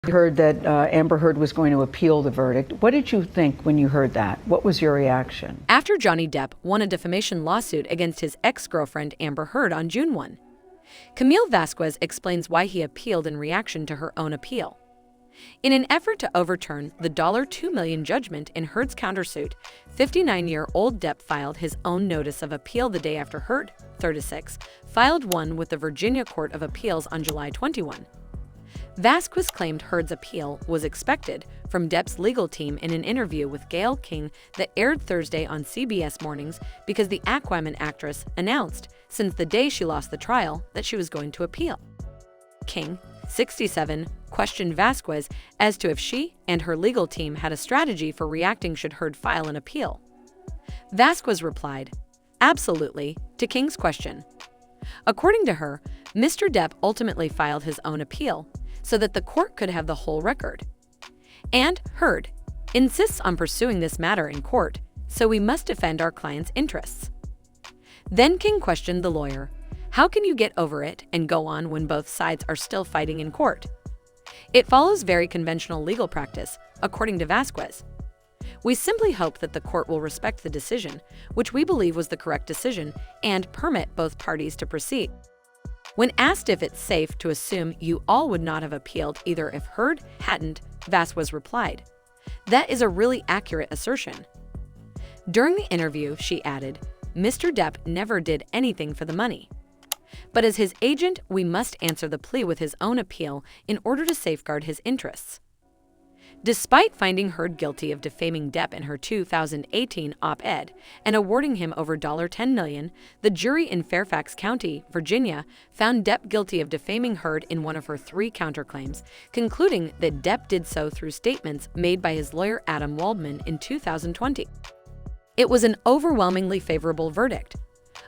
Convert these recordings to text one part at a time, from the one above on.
You heard that Amber Heard was going to appeal the verdict. What did you think when you heard that? What was your reaction? After Johnny Depp won a defamation lawsuit against his ex-girlfriend Amber Heard on June 1, Camille Vasquez explains why he appealed in reaction to her own appeal. In an effort to overturn the $2 million judgment in Heard's countersuit, 59-year-old Depp filed his own notice of appeal the day after Heard, 36, filed one with the Virginia Court of Appeals on July 21. Vasquez claimed Heard's appeal was expected from Depp's legal team in an interview with Gayle King that aired Thursday on CBS Mornings because the Aquaman actress announced since the day she lost the trial that she was going to appeal. King, 67, questioned Vasquez as to if she and her legal team had a strategy for reacting should Heard file an appeal. Vasquez replied, "Absolutely," to King's question. According to her, Mr. Depp ultimately filed his own appeal so that the court could have the whole record. And Heard insists on pursuing this matter in court, so we must defend our client's interests. Then King questioned the lawyer, "How can you get over it and go on when both sides are still fighting in court?" It follows very conventional legal practice, according to Vasquez. "We simply hope that the court will respect the decision, which we believe was the correct decision, and permit both parties to proceed." When asked if it's safe to assume you all would not have appealed either if Heard hadn't, Vasquez replied, "That is a really accurate assertion." During the interview, she added, "Mr. Depp never did anything for the money. But as his agent, we must answer the plea with his own appeal in order to safeguard his interests." Despite finding Heard guilty of defaming Depp in her 2018 op-ed and awarding him over $10 million, the jury in Fairfax County, Virginia, found Depp guilty of defaming Heard in one of her 3 counterclaims, concluding that Depp did so through statements made by his lawyer Adam Waldman in 2020. It was an overwhelmingly favorable verdict,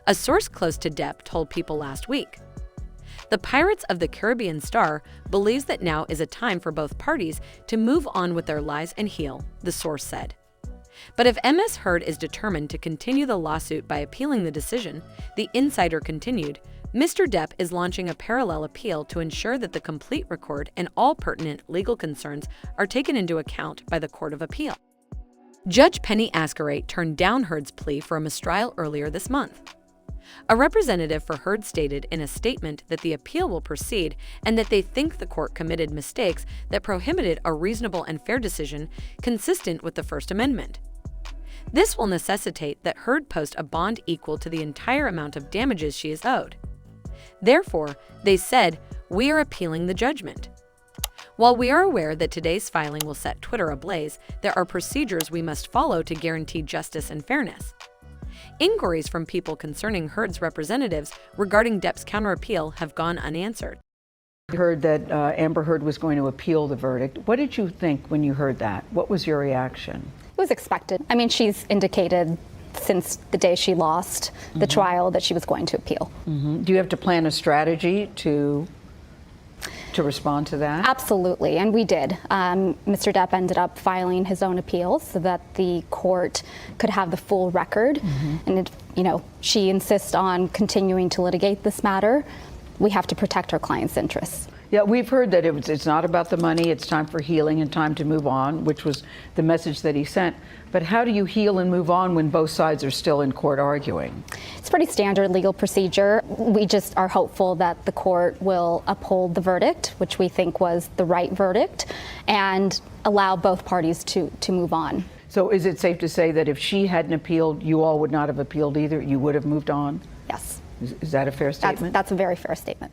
a source close to Depp told People last week. The Pirates of the Caribbean star believes that now is a time for both parties to move on with their lives and heal, the source said. But if MS Heard is determined to continue the lawsuit by appealing the decision, the insider continued, Mr. Depp is launching a parallel appeal to ensure that the complete record and all pertinent legal concerns are taken into account by the Court of Appeal. Judge Penny Ascarate turned down Heard's plea for a mistrial earlier this month. A representative for Heard stated in a statement that the appeal will proceed and that they think the court committed mistakes that prohibited a reasonable and fair decision consistent with the First Amendment. This will necessitate that Heard post a bond equal to the entire amount of damages she is owed. Therefore, they said, "We are appealing the judgment." While we are aware that today's filing will set Twitter ablaze, there are procedures we must follow to guarantee justice and fairness. Inquiries from people concerning Heard's representatives regarding Depp's counter-appeal have gone unanswered. You heard that Amber Heard was going to appeal the verdict. What did you think when you heard that? What was your reaction? It was expected. I mean, she's indicated since the day she lost the trial that she was going to appeal. Do you have to plan a strategy to respond to that? Absolutely, and we did. Mr. Depp ended up filing his own appeal so that the court could have the full record. And she insists on continuing to litigate this matter. We have to protect our client's interests. Yeah, we've heard that it's not about the money, it's time for healing and time to move on, which was the message that he sent. But how do you heal and move on when both sides are still in court arguing? It's pretty standard legal procedure. We just are hopeful that the court will uphold the verdict, which we think was the right verdict, and allow both parties to move on. So is it safe to say that if she hadn't appealed, you all would not have appealed either? You would have moved on? Yes. Is that a fair statement? That's a very fair statement.